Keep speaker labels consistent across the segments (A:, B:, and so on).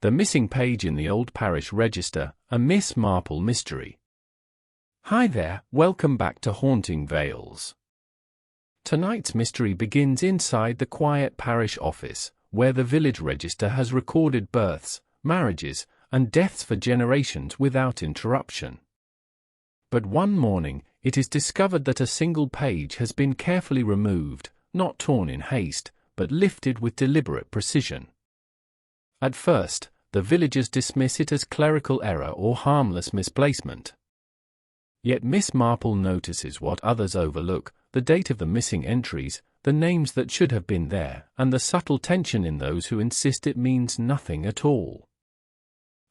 A: The missing page in the old parish register, a Miss Marple mystery. Hi there, welcome back to Haunting Vales. Tonight's mystery begins inside the quiet parish office, where the village register has recorded births, marriages, and deaths for generations without interruption. But one morning, it is discovered that a single page has been carefully removed, not torn in haste, but lifted with deliberate precision. At first, the villagers dismiss it as clerical error or harmless misplacement. Yet Miss Marple notices what others overlook: the date of the missing entries, the names that should have been there, and the subtle tension in those who insist it means nothing at all.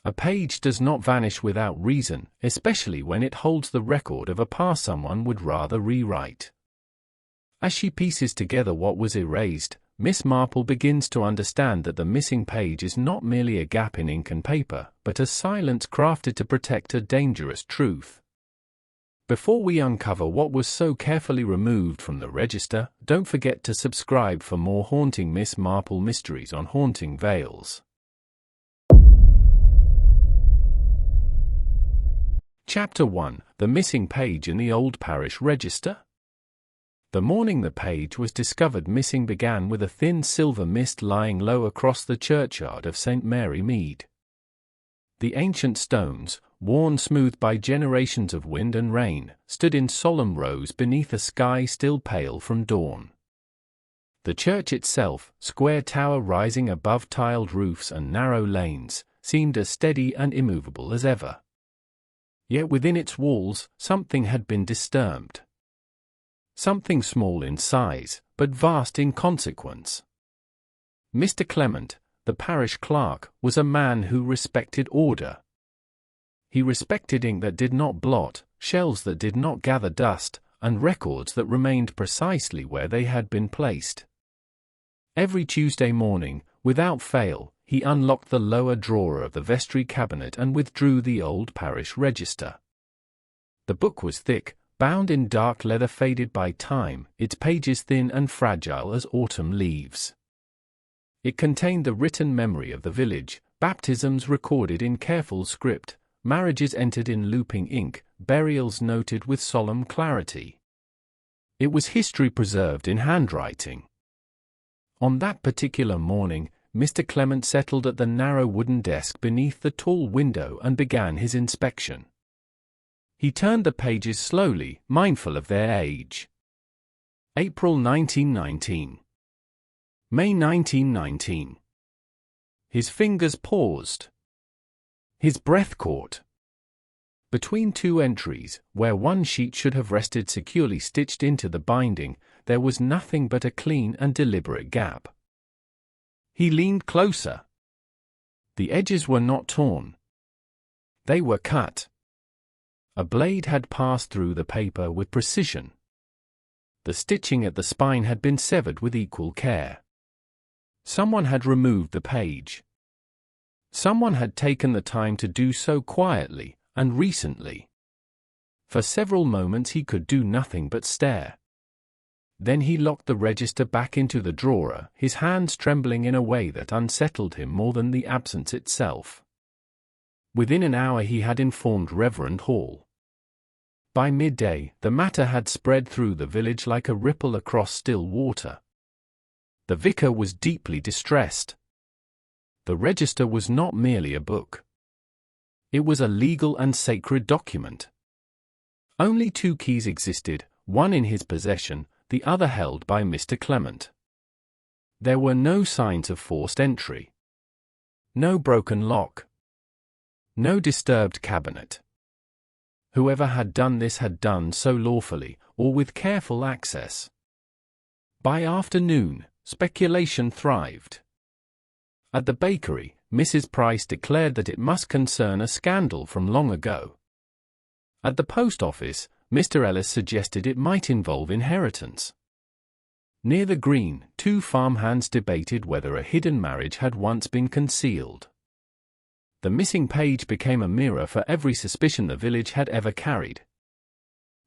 A: A page does not vanish without reason, especially when it holds the record of a past someone would rather rewrite. As she pieces together what was erased, Miss Marple begins to understand that the missing page is not merely a gap in ink and paper, but a silence crafted to protect a dangerous truth. Before we uncover what was so carefully removed from the register, don't forget to subscribe for more haunting Miss Marple mysteries on Haunting Vales. Chapter 1: The Missing Page in the Old Parish Register. The morning the page was discovered missing began with a thin silver mist lying low across the churchyard of St. Mary Mead. The ancient stones, worn smooth by generations of wind and rain, stood in solemn rows beneath a sky still pale from dawn. The church itself, square tower rising above tiled roofs and narrow lanes, seemed as steady and immovable as ever. Yet within its walls, something had been disturbed. Something small in size, but vast in consequence. Mr. Clement, the parish clerk, was a man who respected order. He respected ink that did not blot, shells that did not gather dust, and records that remained precisely where they had been placed. Every Tuesday morning, without fail, he unlocked the lower drawer of the vestry cabinet and withdrew the old parish register. The book was thick, bound in dark leather faded by time, its pages thin and fragile as autumn leaves. It contained the written memory of the village, baptisms recorded in careful script, marriages entered in looping ink, burials noted with solemn clarity. It was history preserved in handwriting. On that particular morning, Mr. Clement settled at the narrow wooden desk beneath the tall window and began his inspection. He turned the pages slowly, mindful of their age. April 1919. May 1919. His fingers paused. His breath caught. Between two entries, where one sheet should have rested securely stitched into the binding, there was nothing but a clean and deliberate gap. He leaned closer. The edges were not torn. They were cut. A blade had passed through the paper with precision. The stitching at the spine had been severed with equal care. Someone had removed the page. Someone had taken the time to do so quietly, and recently. For several moments he could do nothing but stare. Then he locked the register back into the drawer, his hands trembling in a way that unsettled him more than the absence itself. Within an hour he had informed Reverend Hall. By midday, the matter had spread through the village like a ripple across still water. The vicar was deeply distressed. The register was not merely a book. It was a legal and sacred document. Only two keys existed, one in his possession, the other held by Mr. Clement. There were no signs of forced entry. No broken lock. No disturbed cabinet. Whoever had done this had done so lawfully, or with careful access. By afternoon, speculation thrived. At the bakery, Mrs. Price declared that it must concern a scandal from long ago. At the post office, Mr. Ellis suggested it might involve inheritance. Near the green, two farmhands debated whether a hidden marriage had once been concealed. The missing page became a mirror for every suspicion the village had ever carried.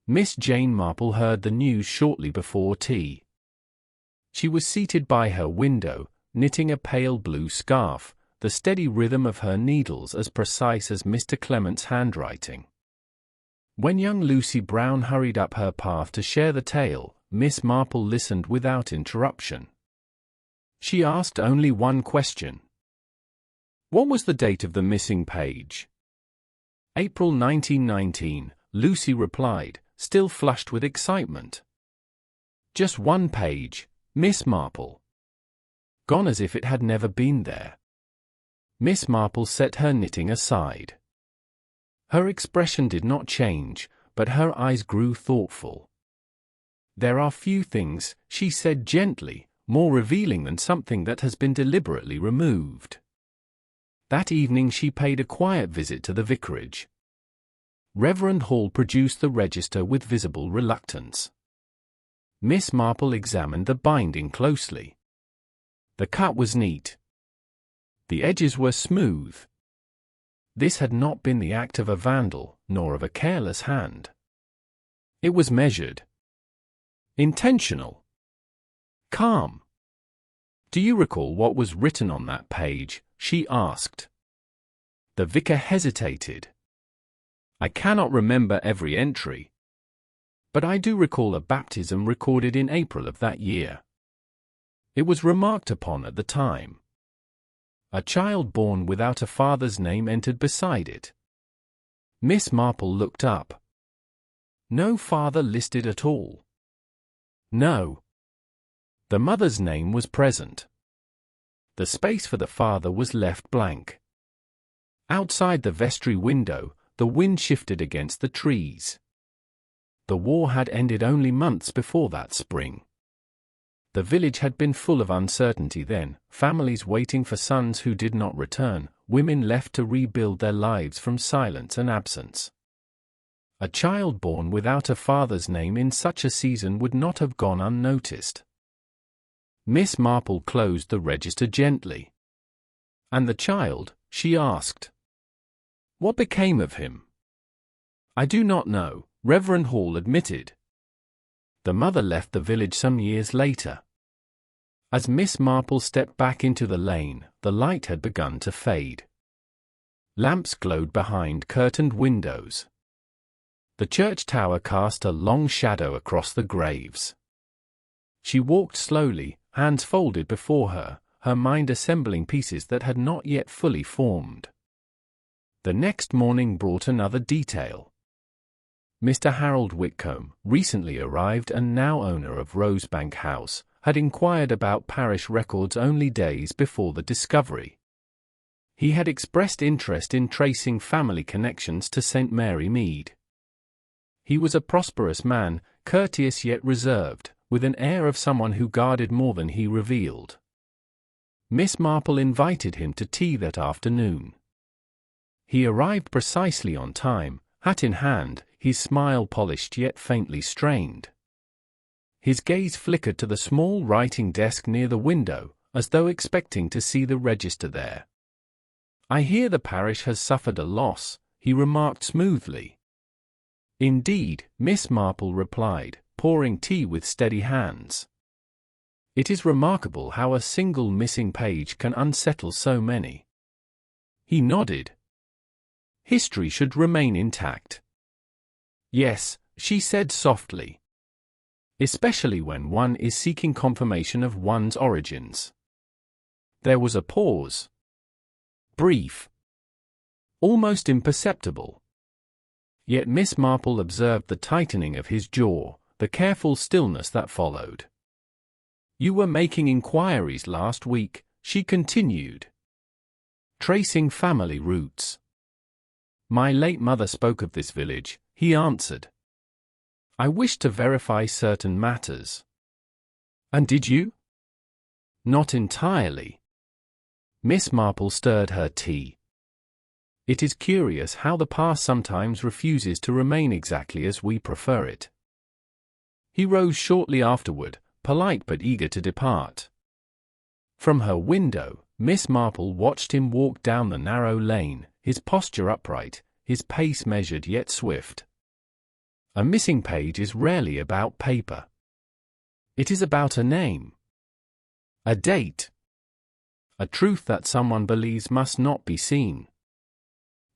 A: Miss Jane Marple heard the news shortly before tea. She was seated by her window, knitting a pale blue scarf, the steady rhythm of her needles as precise as Mr. Clement's handwriting. When young Lucy Brown hurried up her path to share the tale, Miss Marple listened without interruption. She asked only one question. What was the date of the missing page? April 1919, Lucy replied, still flushed with excitement. Just one page, Miss Marple. Gone as if it had never been there. Miss Marple set her knitting aside. Her expression did not change, but her eyes grew thoughtful. There are few things, she said gently, more revealing than something that has been deliberately removed. That evening she paid a quiet visit to the vicarage. Reverend Hall produced the register with visible reluctance. Miss Marple examined the binding closely. The cut was neat. The edges were smooth. This had not been the act of a vandal, nor of a careless hand. It was measured. Intentional. Calm. Do you recall what was written on that page? She asked. The vicar hesitated. I cannot remember every entry. But I do recall a baptism recorded in April of that year. It was remarked upon at the time. A child born without a father's name entered beside it. Miss Marple looked up. No father listed at all. No. The mother's name was present. The space for the father was left blank. Outside the vestry window, the wind shifted against the trees. The war had ended only months before that spring. The village had been full of uncertainty then, families waiting for sons who did not return, women left to rebuild their lives from silence and absence. A child born without a father's name in such a season would not have gone unnoticed. Miss Marple closed the register gently. And the child? She asked. What became of him? I do not know, Reverend Hall admitted. The mother left the village some years later. As Miss Marple stepped back into the lane, the light had begun to fade. Lamps glowed behind curtained windows. The church tower cast a long shadow across the graves. She walked slowly, hands folded before her, her mind assembling pieces that had not yet fully formed. The next morning brought another detail. Mr. Harold Whitcomb, recently arrived and now owner of Rosebank House, had inquired about parish records only days before the discovery. He had expressed interest in tracing family connections to St. Mary Mead. He was a prosperous man, courteous yet reserved, with an air of someone who guarded more than he revealed. Miss Marple invited him to tea that afternoon. He arrived precisely on time, hat in hand, his smile polished yet faintly strained. His gaze flickered to the small writing desk near the window, as though expecting to see the register there. I hear the parish has suffered a loss, he remarked smoothly. Indeed, Miss Marple replied, pouring tea with steady hands. It is remarkable how a single missing page can unsettle so many. He nodded. History should remain intact. Yes, she said softly. Especially when one is seeking confirmation of one's origins. There was a pause. Brief. Almost imperceptible. Yet Miss Marple observed the tightening of his jaw, the careful stillness that followed. You were making inquiries last week, she continued. Tracing family roots. My late mother spoke of this village, he answered. I wished to verify certain matters. And did you? Not entirely. Miss Marple stirred her tea. It is curious how the past sometimes refuses to remain exactly as we prefer it. He rose shortly afterward, polite but eager to depart. From her window, Miss Marple watched him walk down the narrow lane, his posture upright, his pace measured yet swift. A missing page is rarely about paper. It is about a name. A date. a truth that someone believes must not be seen.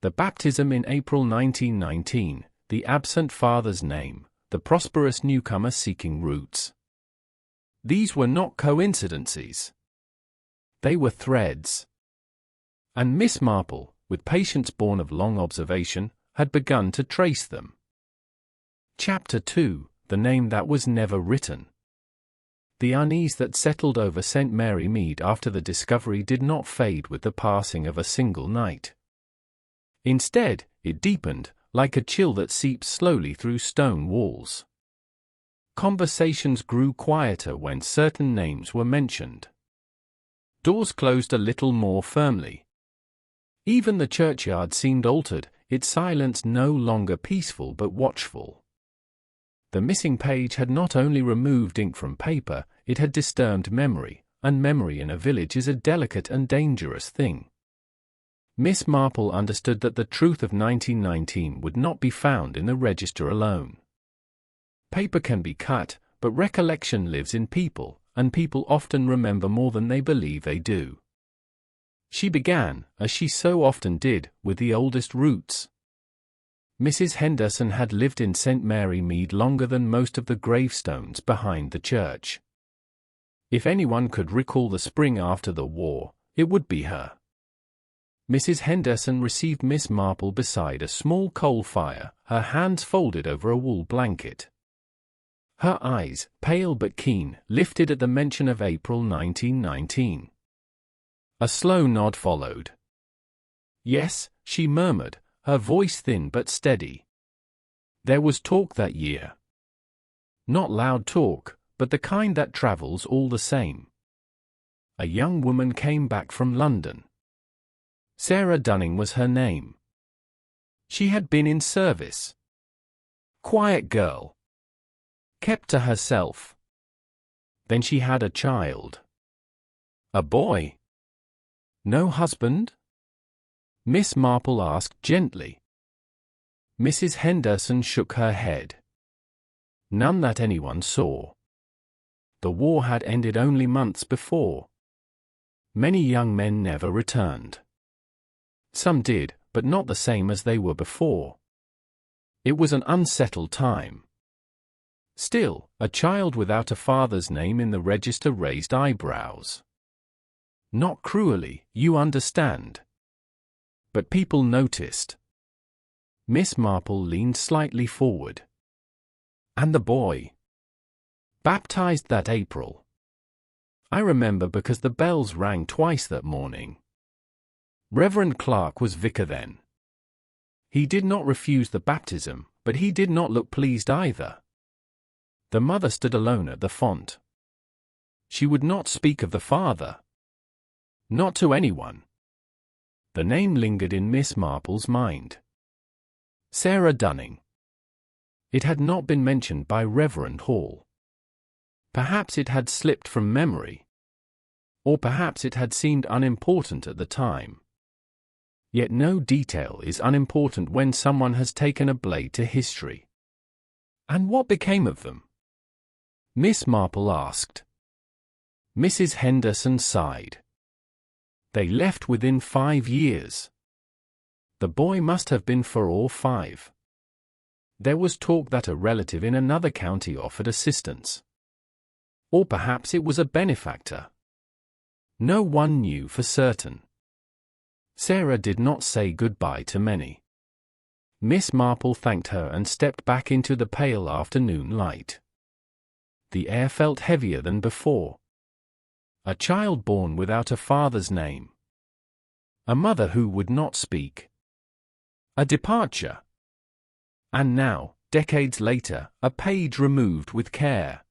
A: The baptism in April 1919, the absent father's name, the prosperous newcomer seeking roots. These were not coincidences. They were threads. And Miss Marple, with patience born of long observation, had begun to trace them. Chapter 2, The Name That Was Never Written. The unease that settled over St. Mary Mead after the discovery did not fade with the passing of a single night. Instead, it deepened, like a chill that seeps slowly through stone walls. Conversations grew quieter when certain names were mentioned. Doors closed a little more firmly. Even the churchyard seemed altered, its silence no longer peaceful but watchful. The missing page had not only removed ink from paper, it had disturbed memory, and memory in a village is a delicate and dangerous thing. Miss Marple understood that the truth of 1919 would not be found in the register alone. Paper can be cut, but recollection lives in people, and people often remember more than they believe they do. She began, as she so often did, with the oldest roots. Mrs. Henderson had lived in St. Mary Mead longer than most of the gravestones behind the church. If anyone could recall the spring after the war, it would be her. Mrs. Henderson received Miss Marple beside a small coal fire, her hands folded over a wool blanket. Her eyes, pale but keen, lifted at the mention of April 1919. A slow nod followed. "Yes," she murmured, her voice thin but steady. "There was talk that year. Not loud talk, but the kind that travels all the same. A young woman came back from London. Sarah Dunning was her name. She had been in service. Quiet girl. Kept to herself. Then she had a child. A boy. No husband?" Miss Marple asked gently. Mrs. Henderson shook her head. None that anyone saw. The war had ended only months before. Many young men never returned. Some did, but not the same as they were before. It was an unsettled time. Still, a child without a father's name in the register raised eyebrows. Not cruelly, you understand. But people noticed. Miss Marple leaned slightly forward. And the boy? Baptized that April. I remember because the bells rang twice that morning. Reverend Clark was vicar then. He did not refuse the baptism, but he did not look pleased either. The mother stood alone at the font. She would not speak of the father. Not to anyone. The name lingered in Miss Marple's mind. Sarah Dunning. It had not been mentioned by Reverend Hall. Perhaps it had slipped from memory. Or perhaps it had seemed unimportant at the time. Yet no detail is unimportant when someone has taken a blade to history. And what became of them? Miss Marple asked. Mrs. Henderson sighed. They left within 5 years. The boy must have been 4 or 5. There was talk that a relative in another county offered assistance. Or perhaps it was a benefactor. No one knew for certain. Sarah did not say goodbye to many. Miss Marple thanked her and stepped back into the pale afternoon light. The air felt heavier than before. A child born without a father's name. A mother who would not speak. A departure. And now, decades later, a page removed with care.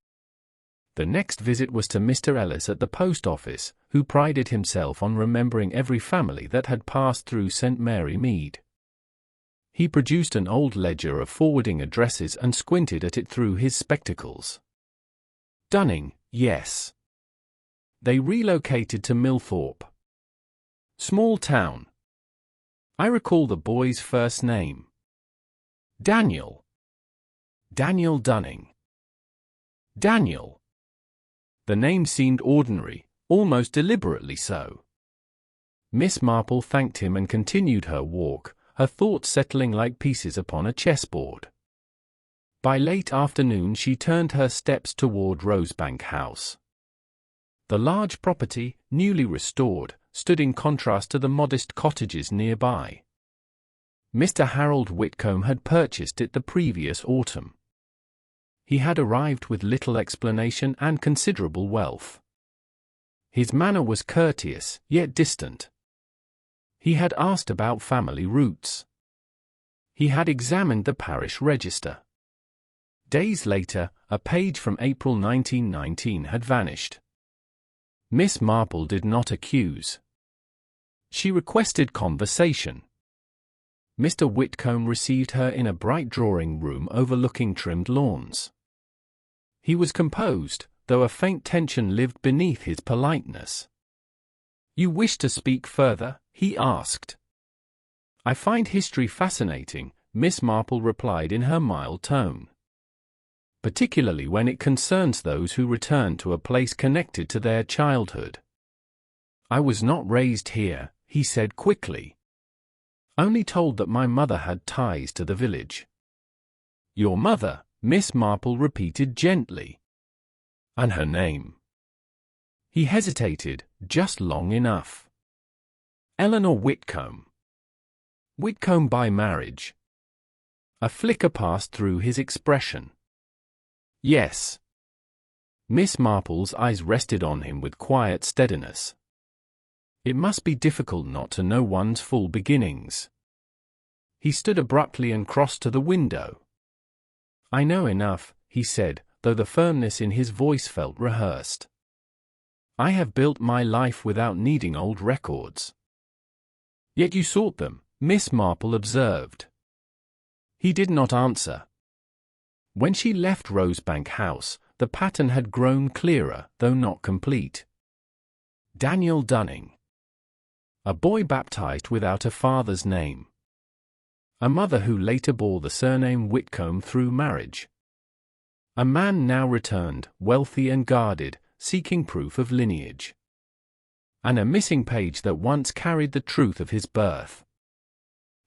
A: The next visit was to Mr. Ellis at the post office, who prided himself on remembering every family that had passed through St. Mary Mead. He produced an old ledger of forwarding addresses and squinted at it through his spectacles. Dunning, yes. They relocated to Millthorpe. Small town. I recall the boy's first name. Daniel. Daniel Dunning. Daniel. The name seemed ordinary, almost deliberately so. Miss Marple thanked him and continued her walk, her thoughts settling like pieces upon a chessboard. By late afternoon she turned her steps toward Rosebank House. The large property, newly restored, stood in contrast to the modest cottages nearby. Mr. Harold Whitcomb had purchased it the previous autumn. He had arrived with little explanation and considerable wealth. His manner was courteous, yet distant. He had asked about family roots. He had examined the parish register. Days later, a page from April 1919 had vanished. Miss Marple did not accuse. She requested conversation. Mr. Whitcomb received her in a bright drawing room overlooking trimmed lawns. He was composed, though a faint tension lived beneath his politeness. "You wish to speak further?" he asked. "I find history fascinating," Miss Marple replied in her mild tone. "Particularly when it concerns those who return to a place connected to their childhood." "I was not raised here," he said quickly. "Only told that my mother had ties to the village." "Your mother," Miss Marple repeated gently. "And her name?" He hesitated, just long enough. "Eleanor Whitcomb." "Whitcomb by marriage?" A flicker passed through his expression. "Yes." Miss Marple's eyes rested on him with quiet steadiness. It must be difficult not to know one's full beginnings. He stood abruptly and crossed to the window. "I know enough," he said, though the firmness in his voice felt rehearsed. "I have built my life without needing old records." "Yet you sought them," Miss Marple observed. He did not answer. When she left Rosebank House, the pattern had grown clearer, though not complete. Daniel Dunning. A boy baptized without a father's name. A mother who later bore the surname Whitcomb through marriage. A man now returned, wealthy and guarded, seeking proof of lineage. And a missing page that once carried the truth of his birth.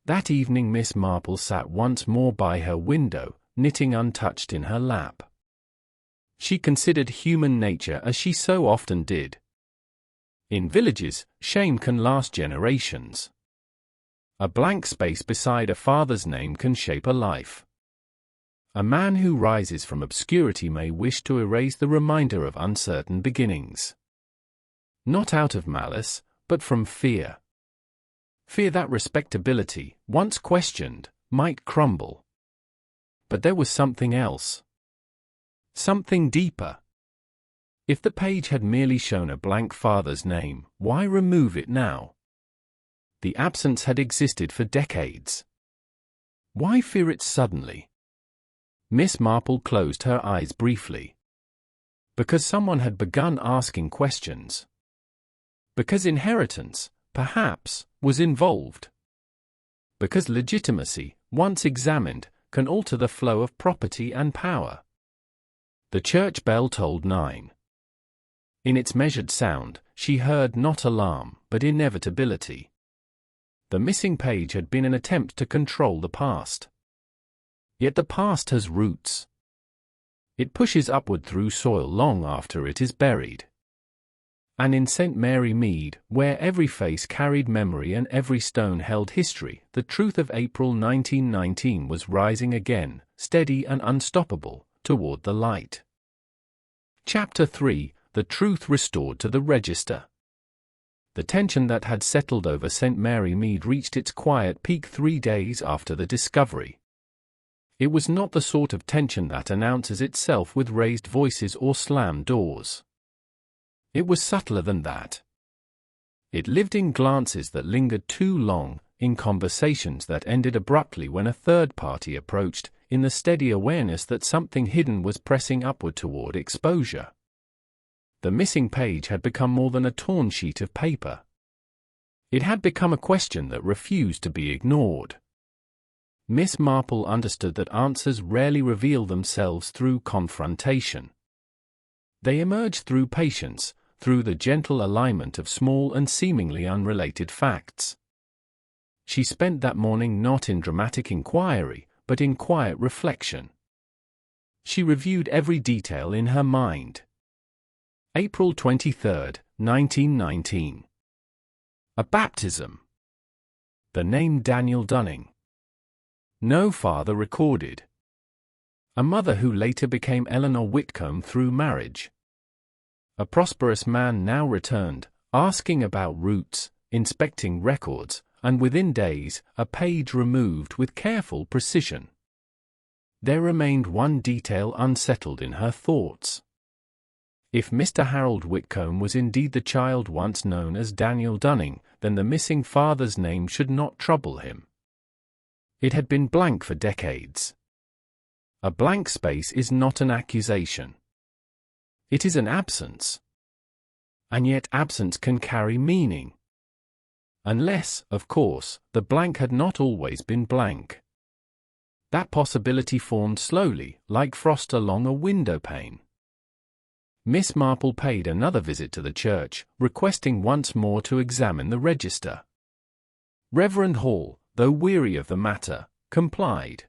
A: That evening Miss Marple sat once more by her window, knitting untouched in her lap. She considered human nature as she so often did. In villages, shame can last generations. A blank space beside a father's name can shape a life. A man who rises from obscurity may wish to erase the reminder of uncertain beginnings. Not out of malice, but from fear. Fear that respectability, once questioned, might crumble. But there was something else. Something deeper. If the page had merely shown a blank father's name, why remove it now? The absence had existed for decades. Why fear it suddenly? Miss Marple closed her eyes briefly. Because someone had begun asking questions. Because inheritance, perhaps, was involved. Because legitimacy, once examined, can alter the flow of property and power. The church bell tolled 9. In its measured sound, she heard not alarm, but inevitability. The missing page had been an attempt to control the past. Yet the past has roots. It pushes upward through soil long after it is buried. And in St. Mary Mead, where every face carried memory and every stone held history, the truth of April 1919 was rising again, steady and unstoppable, toward the light. Chapter 3: The Truth Restored to the Register. The tension that had settled over St. Mary Mead reached its quiet peak 3 days after the discovery. It was not the sort of tension that announces itself with raised voices or slammed doors. It was subtler than that. It lived in glances that lingered too long, in conversations that ended abruptly when a third party approached, in the steady awareness that something hidden was pressing upward toward exposure. The missing page had become more than a torn sheet of paper. It had become a question that refused to be ignored. Miss Marple understood that answers rarely reveal themselves through confrontation. They emerge through patience, through the gentle alignment of small and seemingly unrelated facts. She spent that morning not in dramatic inquiry, but in quiet reflection. She reviewed every detail in her mind. April 23, 1919. A baptism. The name Daniel Dunning. No father recorded. A mother who later became Eleanor Whitcomb through marriage. A prosperous man now returned, asking about roots, inspecting records, and within days, a page removed with careful precision. There remained one detail unsettled in her thoughts. If Mr. Harold Whitcomb was indeed the child once known as Daniel Dunning, then the missing father's name should not trouble him. It had been blank for decades. A blank space is not an accusation. It is an absence. And yet absence can carry meaning. Unless, of course, the blank had not always been blank. That possibility formed slowly, like frost along a window pane. Miss Marple paid another visit to the church, requesting once more to examine the register. Reverend Hall, though weary of the matter, complied.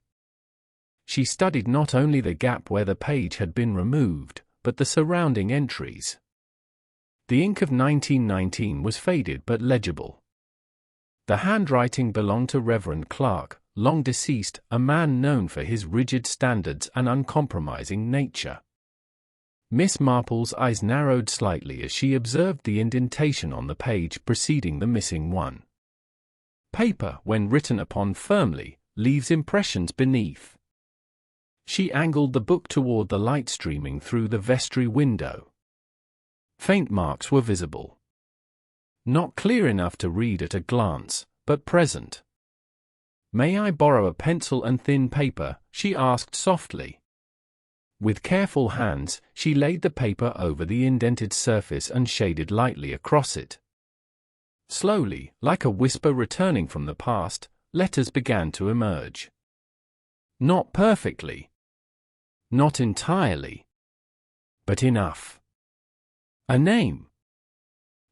A: She studied not only the gap where the page had been removed, but the surrounding entries. The ink of 1919 was faded but legible. The handwriting belonged to Reverend Clark, long deceased, a man known for his rigid standards and uncompromising nature. Miss Marple's eyes narrowed slightly as she observed the indentation on the page preceding the missing one. Paper, when written upon firmly, leaves impressions beneath. She angled the book toward the light streaming through the vestry window. Faint marks were visible. Not clear enough to read at a glance, but present. "May I borrow a pencil and thin paper?" she asked softly. With careful hands, she laid the paper over the indented surface and shaded lightly across it. Slowly, like a whisper returning from the past, letters began to emerge. Not perfectly. Not entirely. But enough. A name.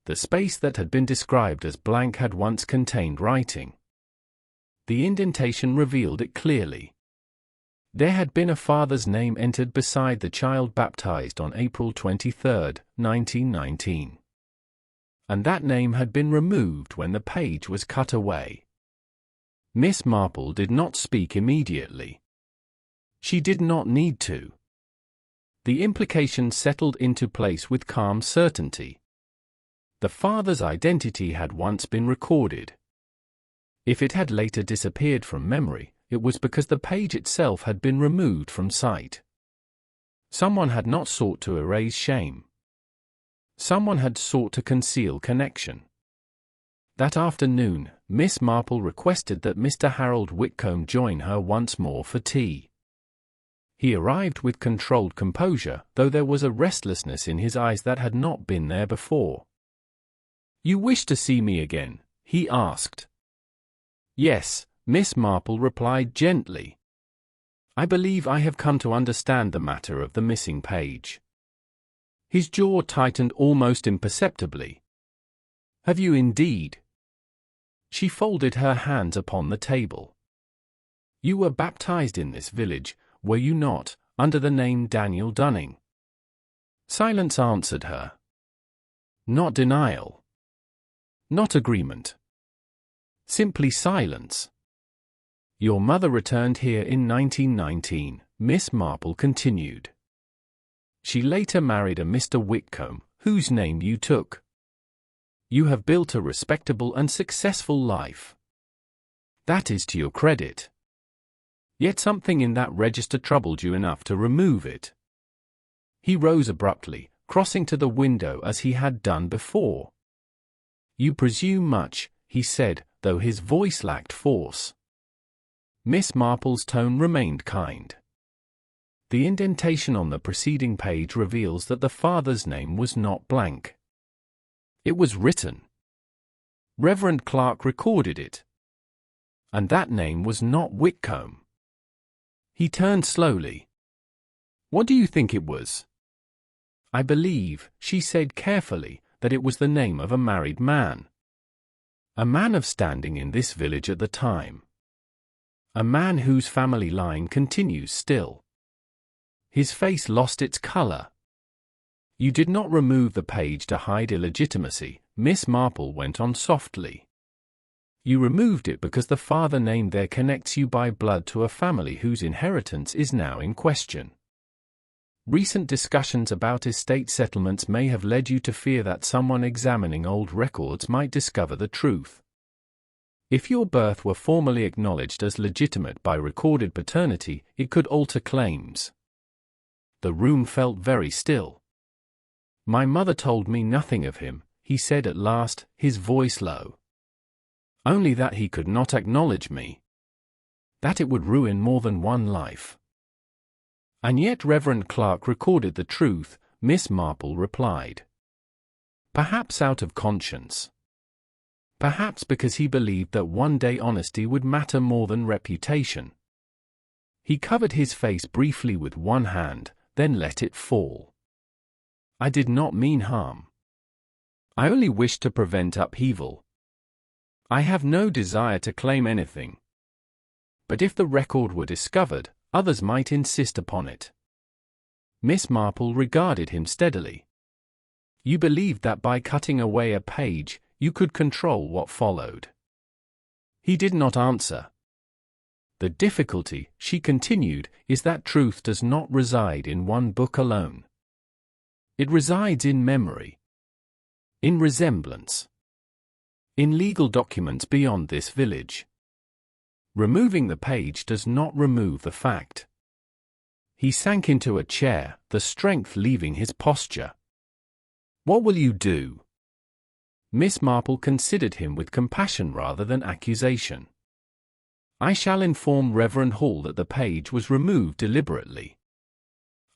A: The space that had been described as blank had once contained writing. The indentation revealed it clearly. There had been a father's name entered beside the child baptized on April 23, 1919. And that name had been removed when the page was cut away. Miss Marple did not speak immediately. She did not need to. The implication settled into place with calm certainty. The father's identity had once been recorded. If it had later disappeared from memory, it was because the page itself had been removed from sight. Someone had not sought to erase shame. Someone had sought to conceal connection. That afternoon, Miss Marple requested that Mr. Harold Whitcomb join her once more for tea. He arrived with controlled composure, though there was a restlessness in his eyes that had not been there before. "You wish to see me again?" he asked. "Yes," Miss Marple replied gently. "I believe I have come to understand the matter of the missing page." His jaw tightened almost imperceptibly. "Have you indeed?" She folded her hands upon the table. "You were baptized in this village, were you not, under the name Daniel Dunning?" Silence answered her. Not denial. Not agreement. Simply silence. "Your mother returned here in 1919, Miss Marple continued. She later married a Mr. Whitcomb, whose name you took. You have built a respectable and successful life. That is to your credit. Yet something in that register troubled you enough to remove it." He rose abruptly, crossing to the window as he had done before. "You presume much," he said, though his voice lacked force. Miss Marple's tone remained kind. "The indentation on the preceding page reveals that the father's name was not blank. It was written. Reverend Clark recorded it. And that name was not Whitcomb." He turned slowly. "What do you think it was?" I believe, she said carefully, that it was the name of a married man. A man of standing in this village at the time. A man whose family line continues still. His face lost its color. You did not remove the page to hide illegitimacy, Miss Marple went on softly. You removed it because the father name there connects you by blood to a family whose inheritance is now in question. Recent discussions about estate settlements may have led you to fear that someone examining old records might discover the truth. If your birth were formally acknowledged as legitimate by recorded paternity, it could alter claims. The room felt very still. My mother told me nothing of him, he said at last, his voice low. Only that he could not acknowledge me. That it would ruin more than one life. And yet Reverend Clark recorded the truth, Miss Marple replied. Perhaps out of conscience. Perhaps because he believed that one day honesty would matter more than reputation. He covered his face briefly with one hand, then let it fall. I did not mean harm. I only wished to prevent upheaval. I have no desire to claim anything. But if the record were discovered, others might insist upon it. Miss Marple regarded him steadily. You believed that by cutting away a page, you could control what followed. He did not answer. The difficulty, she continued, is that truth does not reside in one book alone. It resides in memory, in resemblance, in legal documents beyond this village. Removing the page does not remove the fact. He sank into a chair, the strength leaving his posture. What will you do? Miss Marple considered him with compassion rather than accusation. I shall inform Reverend Hall that the page was removed deliberately.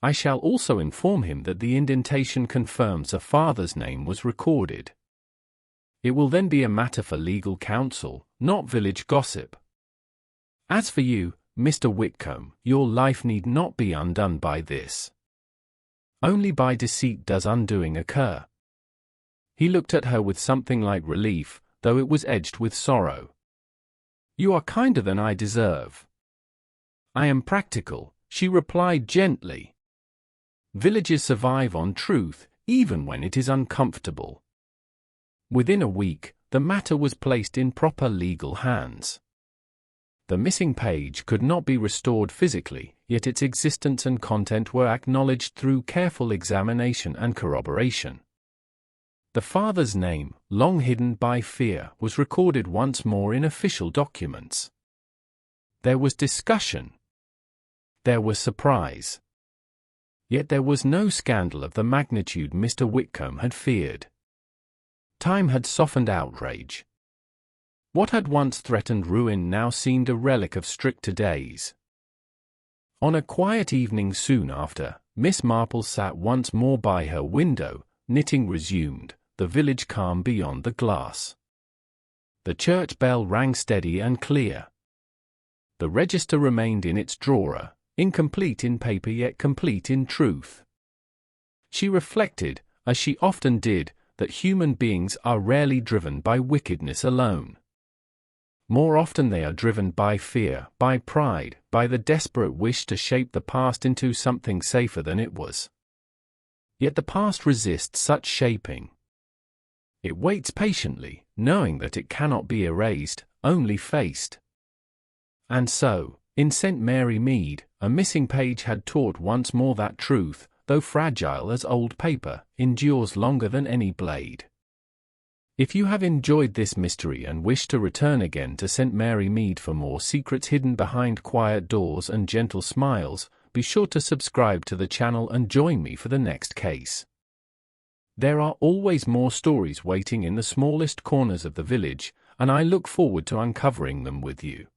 A: I shall also inform him that the indentation confirms a father's name was recorded. It will then be a matter for legal counsel, not village gossip. As for you, Mr. Whitcomb, your life need not be undone by this. Only by deceit does undoing occur. He looked at her with something like relief, though it was edged with sorrow. You are kinder than I deserve. I am practical, she replied gently. Villages survive on truth, even when it is uncomfortable. Within a week, the matter was placed in proper legal hands. The missing page could not be restored physically, yet its existence and content were acknowledged through careful examination and corroboration. The father's name, long hidden by fear, was recorded once more in official documents. There was discussion. There was surprise. Yet there was no scandal of the magnitude Mr. Whitcomb had feared. Time had softened outrage. What had once threatened ruin now seemed a relic of stricter days. On a quiet evening soon after, Miss Marple sat once more by her window, knitting resumed, the village calm beyond the glass. The church bell rang steady and clear. The register remained in its drawer, incomplete in paper yet complete in truth. She reflected, as she often did, that human beings are rarely driven by wickedness alone. More often they are driven by fear, by pride, by the desperate wish to shape the past into something safer than it was. Yet the past resists such shaping. It waits patiently, knowing that it cannot be erased, only faced. And so, in St. Mary Mead, a missing page had taught once more that truth, though fragile as old paper, endures longer than any blade. If you have enjoyed this mystery and wish to return again to St. Mary Mead for more secrets hidden behind quiet doors and gentle smiles, be sure to subscribe to the channel and join me for the next case. There are always more stories waiting in the smallest corners of the village, and I look forward to uncovering them with you.